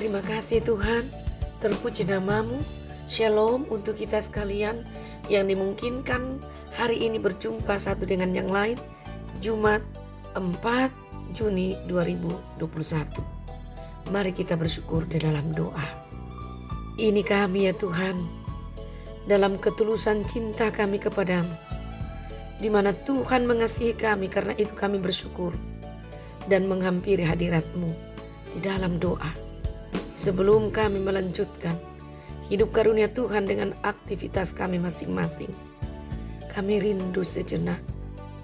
Terima kasih Tuhan, terpuji namamu. Shalom untuk kita sekalian yang dimungkinkan hari ini berjumpa satu dengan yang lain. Jumat 4 Juni 2021. Mari kita bersyukur di dalam doa. Ini kami ya Tuhan, dalam ketulusan cinta kami kepadamu, di mana Tuhan mengasihi kami, karena itu kami bersyukur dan menghampiri hadirat-Mu di dalam doa. Sebelum kami melanjutkan hidup karunia Tuhan dengan aktivitas kami masing-masing, kami rindu sejenak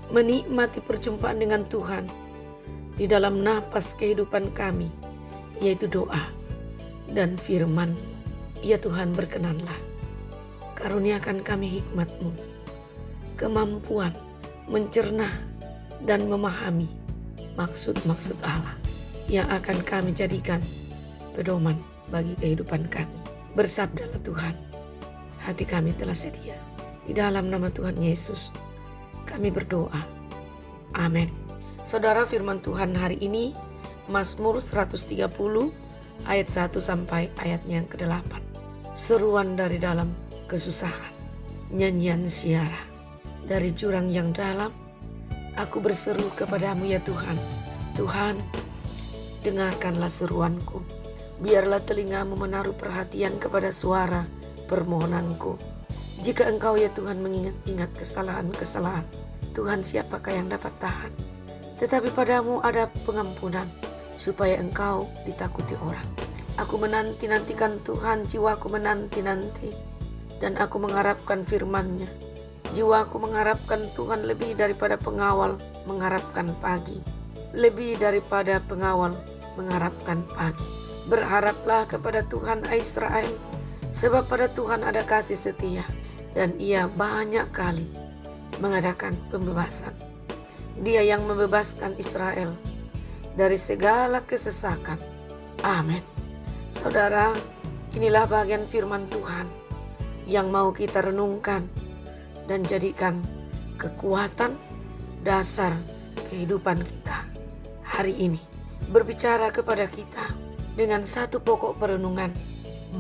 menikmati perjumpaan dengan Tuhan di dalam napas kehidupan kami, yaitu doa dan firman. Ya Tuhan, berkenanlah karuniakan kami hikmat-Mu, kemampuan mencerna dan memahami maksud-maksud Allah yang akan kami jadikan pedoman bagi kehidupan kami. Bersabdalah Tuhan, hati kami telah sedia. Di dalam nama Tuhan Yesus kami berdoa. Amin. Saudara, firman Tuhan hari ini Mazmur 130 ayat 1 sampai ayatnya yang ke-8. Seruan dari dalam kesusahan. Nyanyian siara. Dari jurang yang dalam aku berseru kepadamu ya Tuhan. Tuhan, dengarkanlah seruanku. Biarlah telingamu menaruh perhatian kepada suara permohonanku. Jika Engkau ya Tuhan mengingat-ingat kesalahan-kesalahan, Tuhan, siapakah yang dapat tahan? Tetapi padamu ada pengampunan, supaya Engkau ditakuti orang. Aku menanti-nantikan Tuhan, jiwaku menanti-nanti, dan aku mengharapkan firman-Nya. Jiwaku mengharapkan Tuhan lebih daripada pengawal mengharapkan pagi. Lebih daripada pengawal mengharapkan pagi. Berharaplah kepada Tuhan Israel, sebab pada Tuhan ada kasih setia, dan Ia banyak kali mengadakan pembebasan. Dia yang membebaskan Israel dari segala kesesakan. Amin. Saudara, inilah bagian firman Tuhan yang mau kita renungkan dan jadikan kekuatan dasar kehidupan kita hari ini. Berbicara kepada kita dengan satu pokok perenungan,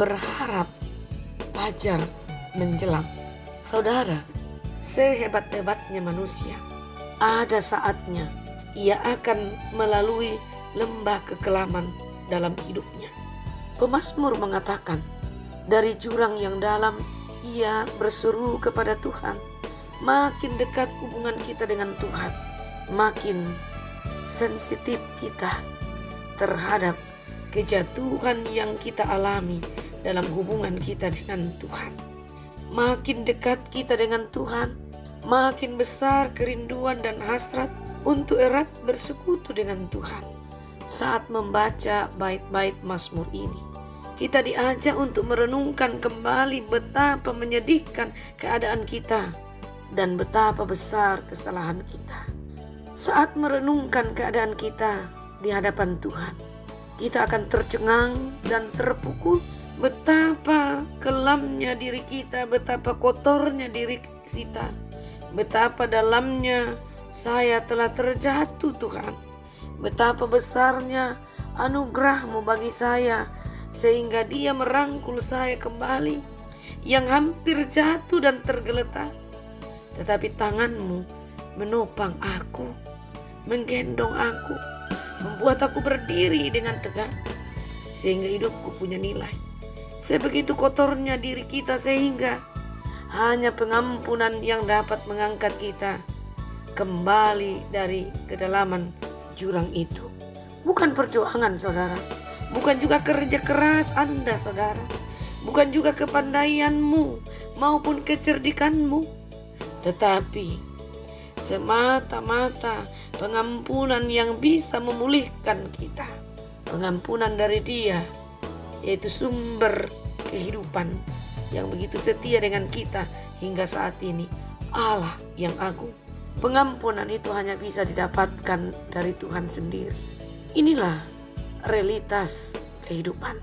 berharap fajar menjelang. Saudara, sehebat-hebatnya manusia, ada saatnya ia akan melalui lembah kekelaman dalam hidupnya. Pemazmur mengatakan, dari jurang yang dalam ia berseru kepada Tuhan. Makin dekat hubungan kita dengan Tuhan, makin sensitif kita terhadap kejatuhan yang kita alami dalam hubungan kita dengan Tuhan. Makin dekat kita dengan Tuhan, makin besar kerinduan dan hasrat untuk erat bersekutu dengan Tuhan. Saat membaca bait-bait Mazmur ini, kita diajak untuk merenungkan kembali betapa menyedihkan keadaan kita dan betapa besar kesalahan kita. Saat merenungkan keadaan kita di hadapan Tuhan, kita akan tercengang dan terpukul betapa kelamnya diri kita, betapa kotornya diri kita, betapa dalamnya saya telah terjatuh Tuhan. Betapa besarnya anugerah-Mu bagi saya, sehingga Dia merangkul saya kembali yang hampir jatuh dan tergeletak. Tetapi tangan-Mu menopang aku, menggendong aku, membuat aku berdiri dengan tegak, sehingga hidupku punya nilai. Sebegitu kotornya diri kita, sehingga hanya pengampunan yang dapat mengangkat kita kembali dari kedalaman jurang itu. Bukan perjuangan saudara, bukan juga kerja keras Anda saudara, bukan juga kepandaianmu maupun kecerdikanmu, tetapi semata-mata pengampunan yang bisa memulihkan kita. Pengampunan dari Dia, yaitu sumber kehidupan yang begitu setia dengan kita hingga saat ini. Allah yang agung. Pengampunan itu hanya bisa didapatkan dari Tuhan sendiri. Inilah realitas kehidupan.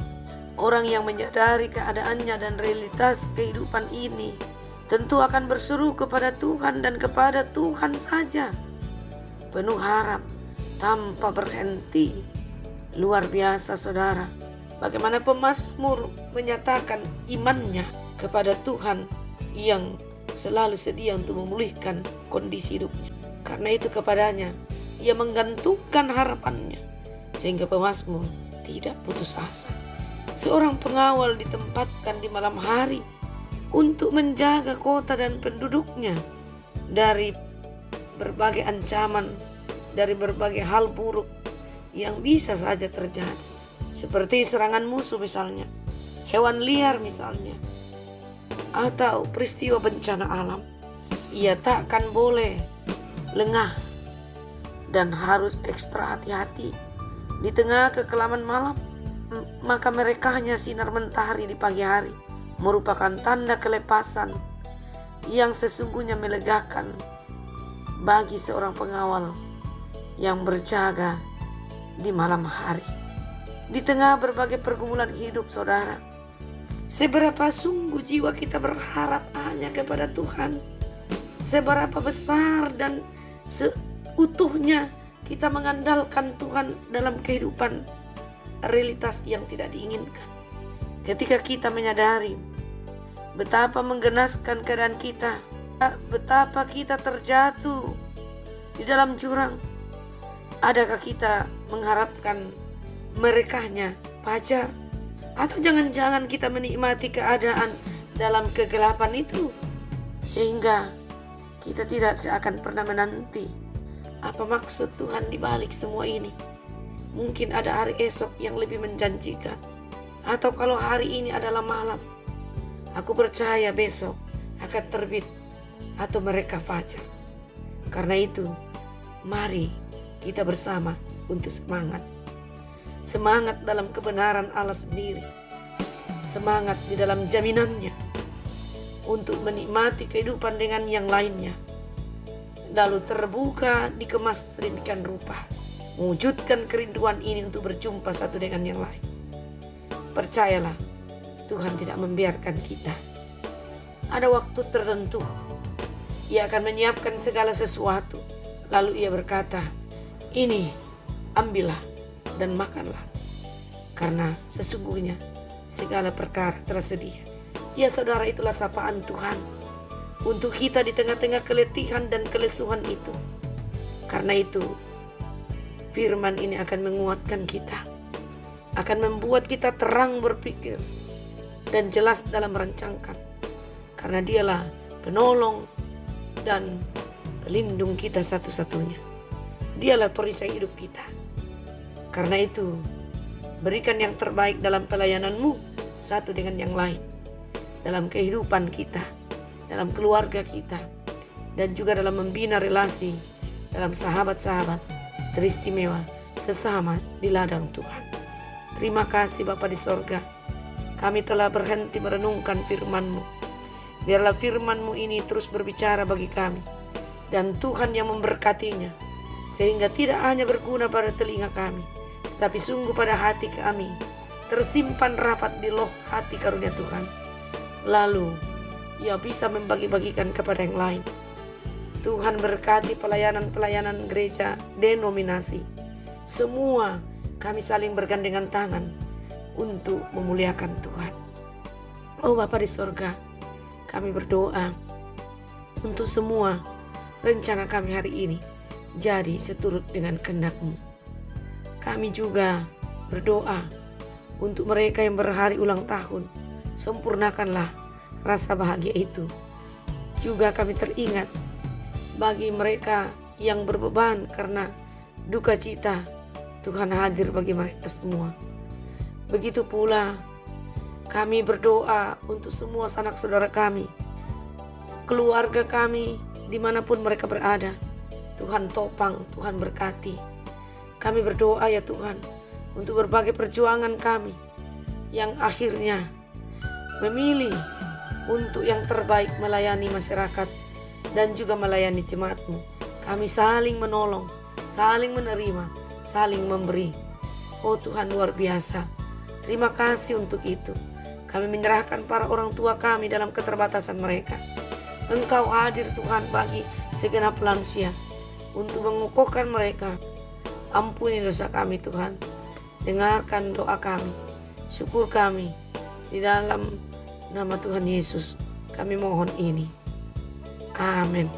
Orang yang menyadari keadaannya dan realitas kehidupan ini tentu akan berseru kepada Tuhan dan kepada Tuhan saja, penuh harap tanpa berhenti. Luar biasa saudara, bagaimana pemazmur menyatakan imannya kepada Tuhan yang selalu sedia untuk memulihkan kondisi hidupnya. Karena itu kepadanya ia menggantungkan harapannya, sehingga pemazmur tidak putus asa. Seorang pengawal ditempatkan di malam hari untuk menjaga kota dan penduduknya dari berbagai ancaman, dari berbagai hal buruk yang bisa saja terjadi. Seperti serangan musuh misalnya, hewan liar misalnya, atau peristiwa bencana alam. Ia takkan boleh lengah dan harus ekstra hati-hati. Di tengah kekelaman malam, maka merekahnya sinar mentari di pagi hari merupakan tanda kelepasan yang sesungguhnya melegakan bagi seorang pengawal yang berjaga di malam hari. Di tengah berbagai pergumulan hidup, saudara, seberapa sungguh jiwa kita berharap hanya kepada Tuhan, seberapa besar dan seutuhnya kita mengandalkan Tuhan dalam kehidupan realitas yang tidak diinginkan. Ketika kita menyadari betapa menggenaskan keadaan kita, betapa kita terjatuh di dalam jurang, adakah kita mengharapkan merekahnya fajar? Atau jangan-jangan kita menikmati keadaan dalam kegelapan itu sehingga kita tidak seakan pernah menanti apa maksud Tuhan di balik semua ini. Mungkin ada hari esok yang lebih menjanjikan, atau kalau hari ini adalah malam, aku percaya besok akan terbit atau mereka fajar. Karena itu, mari kita bersama untuk semangat dalam kebenaran Allah sendiri, semangat di dalam jaminannya untuk menikmati kehidupan dengan yang lainnya, lalu terbuka dikemas sedemikian rupa, mewujudkan kerinduan ini untuk berjumpa satu dengan yang lain. Percayalah, Tuhan tidak membiarkan kita. Ada waktu tertentu Ia akan menyiapkan segala sesuatu, lalu Ia berkata, "Ini ambillah dan makanlah, karena sesungguhnya segala perkara tersedia." Ya saudara, itulah sapaan Tuhan untuk kita di tengah-tengah keletihan dan kelesuhan itu. Karena itu, firman ini akan menguatkan kita, akan membuat kita terang berpikir dan jelas dalam merancangkan. Karena Dialah penolong dan pelindung kita satu-satunya. Dialah perisai hidup kita. Karena itu, berikan yang terbaik dalam pelayananmu satu dengan yang lain, dalam kehidupan kita, dalam keluarga kita, dan juga dalam membina relasi dalam sahabat-sahabat teristimewa sesama di ladang Tuhan. Terima kasih Bapa di sorga, kami telah berhenti merenungkan firman-Mu. Biarlah firman-Mu ini terus berbicara bagi kami, dan Tuhan yang memberkatinya, sehingga tidak hanya berguna pada telinga kami, tetapi sungguh pada hati kami tersimpan rapat di loh hati karunia Tuhan. Lalu Ia bisa membagi-bagikan kepada yang lain. Tuhan berkati pelayanan-pelayanan gereja denominasi. Semua kami saling bergandengan tangan untuk memuliakan Tuhan. Oh Bapa di sorga, kami berdoa untuk semua rencana kami hari ini jadi seturut dengan kehendak-Mu. Kami juga berdoa untuk mereka yang berhari ulang tahun, sempurnakanlah rasa bahagia itu. Juga kami teringat bagi mereka yang berbeban karena duka cita, Tuhan hadir bagi mereka semua. Begitu pula kami berdoa untuk semua sanak saudara kami, keluarga kami, dimanapun mereka berada. Tuhan topang, Tuhan berkati. Kami berdoa ya Tuhan untuk berbagai perjuangan kami yang akhirnya memilih untuk yang terbaik melayani masyarakat dan juga melayani jemaat-Mu. Kami saling menolong, saling menerima, saling memberi. Oh Tuhan, luar biasa. Terima kasih untuk itu. Kami menyerahkan para orang tua kami dalam keterbatasan mereka. Engkau hadir Tuhan bagi segenap lansia untuk mengukuhkan mereka. Ampuni dosa kami Tuhan. Dengarkan doa kami. syukur kami. Di dalam nama Tuhan Yesus kami mohon ini. Amin.